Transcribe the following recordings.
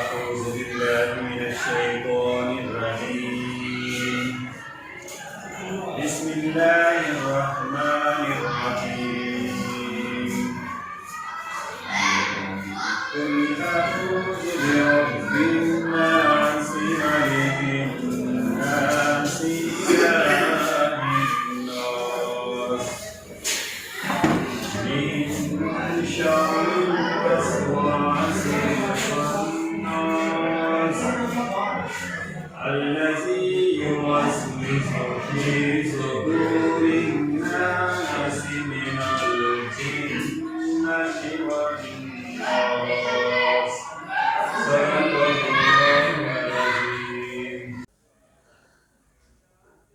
أعوذ بالله من الشيطان الرجيم بسم الله الرحمن الرحيم قل أعوذ برب الناس ملك الناس إله الناس من شر الوسواس الخناس الذي يوسوس في صدور الناس من الجنة والناس صدق الله العظيم.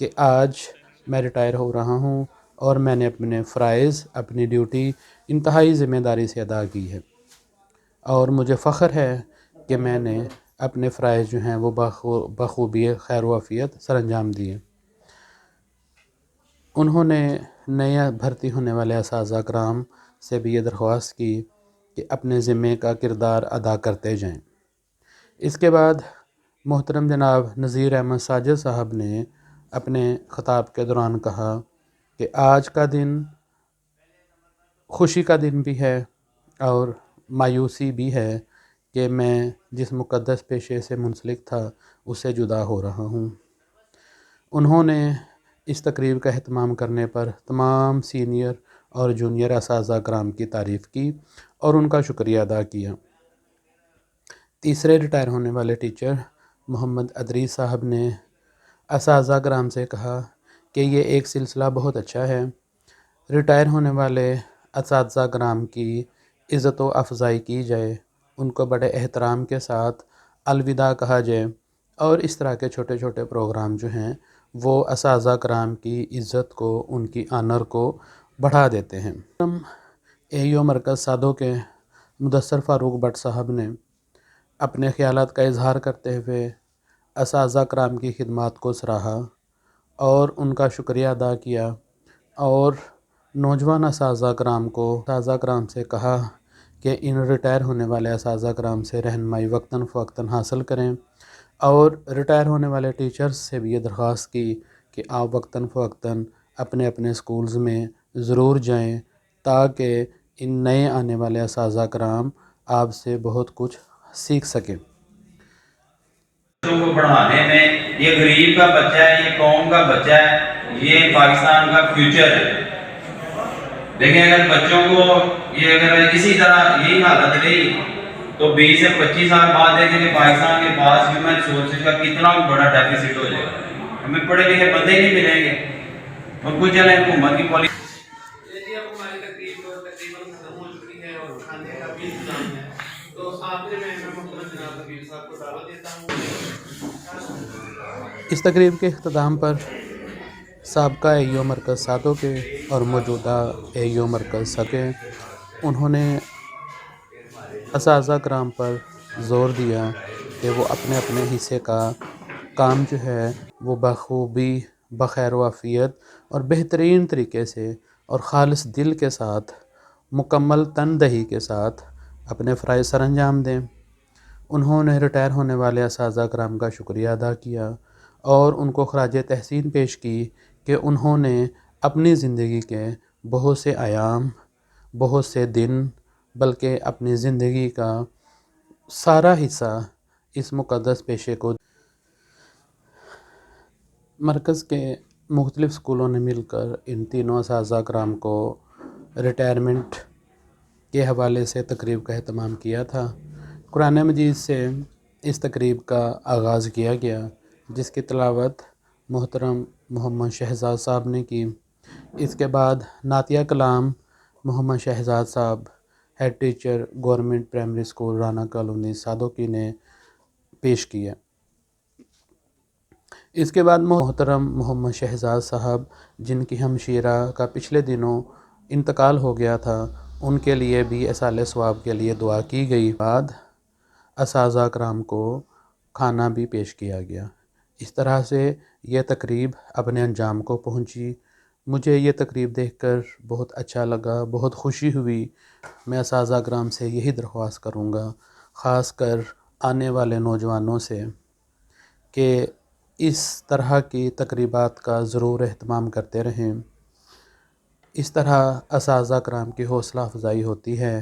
کہ آج میں ریٹائر ہو رہا ہوں اور میں نے اپنے فرائض، اپنی ڈیوٹی انتہائی ذمہ داری سے ادا کی ہے، اور مجھے فخر ہے کہ میں نے اپنے فرائض جو ہیں وہ بخوبی خیر و عافیت سر انجام دیے۔ انہوں نے نیا بھرتی ہونے والے اساتذہ کرام سے بھی یہ درخواست کی کہ اپنے ذمے کا کردار ادا کرتے جائیں۔ اس کے بعد محترم جناب نذیر احمد ساجد صاحب نے اپنے خطاب کے دوران کہا کہ آج کا دن خوشی کا دن بھی ہے اور مایوسی بھی ہے کہ میں جس مقدس پیشے سے منسلک تھا اس سے جدا ہو رہا ہوں۔ انہوں نے اس تقریب کا اہتمام کرنے پر تمام سینئر اور جونیئر اساتذہ کرام کی تعریف کی اور ان کا شکریہ ادا کیا۔ تیسرے ریٹائر ہونے والے ٹیچر محمد ادریس صاحب نے اساتذہ کرام سے کہا کہ یہ ایک سلسلہ بہت اچھا ہے، ریٹائر ہونے والے اساتذہ کرام کی عزت و افزائی کی جائے، ان کو بڑے احترام کے ساتھ الوداع کہا جائے، اور اس طرح کے چھوٹے چھوٹے پروگرام جو ہیں وہ اساتذہ کرام کی عزت کو، ان کی آنر کو بڑھا دیتے ہیں۔ AEO مرکز سادھو کے مدثر فاروق بٹ صاحب نے اپنے خیالات کا اظہار کرتے ہوئے اساتذہ کرام کی خدمات کو سراہا اور ان کا شکریہ ادا کیا، اور نوجوان اساتذہ کرام سے کہا کہ ان ریٹائر ہونے والے اساتذہ کرام سے رہنمائی وقتاً فوقتاً حاصل کریں، اور ریٹائر ہونے والے ٹیچرز سے بھی یہ درخواست کی کہ آپ وقتاً فوقتاً اپنے اپنے اسکولز میں ضرور جائیں تاکہ ان نئے آنے والے اساتذہ کرام آپ سے بہت کچھ سیکھ سکیں۔ بچوں کو پڑھانے میں یہ غریب کا بچہ ہے، یہ قوم کا بچہ ہے، یہ پاکستان کا فیوچر ہے۔ لیکن اگر بچوں کو یہ اگر اسی طرح یہی حالت رہی تو 20 سے 25 سال بعد دیکھیں کہ پاکستان کے پاس ہیومن ریسورسز کا کتنا بڑا ڈیفیسٹ ہو جائے گا، ہمیں پڑھے لکھے بندے نہیں ملیں گے، اور کچھ چلیں حکومت کی پالیسی۔ اب ہماری تقریباً ختم ہو چکی ہے اور کھانے کا بھی انتظام ہے، تو آخر میں محترم جناب نبیل صاحب کو دعوت دیتا ہوں۔ اس تقریب کے اختتام پر سابقہ AEO مرکز سادھو کے اور موجودہ AEO مرکز سکے انہوں نے اساتذہ کرام پر زور دیا کہ وہ اپنے اپنے حصے کا کام جو ہے وہ بخوبی، بخیر و عافیت اور بہترین طریقے سے اور خالص دل کے ساتھ، مکمل تندہی کے ساتھ اپنے فرائض سر انجام دیں۔ انہوں نے ریٹائر ہونے والے اساتذہ کرام کا شکریہ ادا کیا اور ان کو خراج تحسین پیش کی کہ انہوں نے اپنی زندگی کے بہت سے ایام، بہت سے دن، بلکہ اپنی زندگی کا سارا حصہ اس مقدس پیشے کو۔ مرکز کے مختلف اسکولوں نے مل کر ان تینوں اساتذہ کرام کو ریٹائرمنٹ کے حوالے سے تقریب کا اہتمام کیا تھا۔ قرآن مجید سے اس تقریب کا آغاز کیا گیا، جس کی تلاوت محترم محمد شہزاد صاحب نے کی۔ اس کے بعد نعتیہ کلام محمد شہزاد صاحب، head teacher government primary school Rana colony سادھو کی نے پیش کیا۔ اس کے بعد محترم محمد شہزاد صاحب، جن کی ہمشیرہ کا پچھلے دنوں انتقال ہو گیا تھا، ان کے لیے بھی ایصال ثواب کے لیے دعا کی گئی۔ بعد اساتذہ کرام کو کھانا بھی پیش کیا گیا۔ اس طرح سے یہ تقریب اپنے انجام کو پہنچی۔ مجھے یہ تقریب دیکھ کر بہت اچھا لگا، بہت خوشی ہوئی۔ میں اساتذہ کرام سے یہی درخواست کروں گا، خاص کر آنے والے نوجوانوں سے، کہ اس طرح کی تقریبات کا ضرور اہتمام کرتے رہیں۔ اس طرح اساتذہ کرام کی حوصلہ افزائی ہوتی ہے۔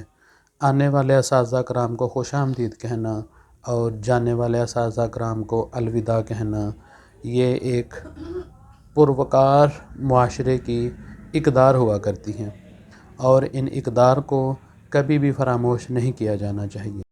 آنے والے اساتذہ کرام کو خوش آمدید کہنا اور جانے والے اساتذہ کرام کو الوداع کہنا، یہ ایک پروقار معاشرے کی اقدار ہوا کرتی ہیں، اور ان اقدار کو کبھی بھی فراموش نہیں کیا جانا چاہیے۔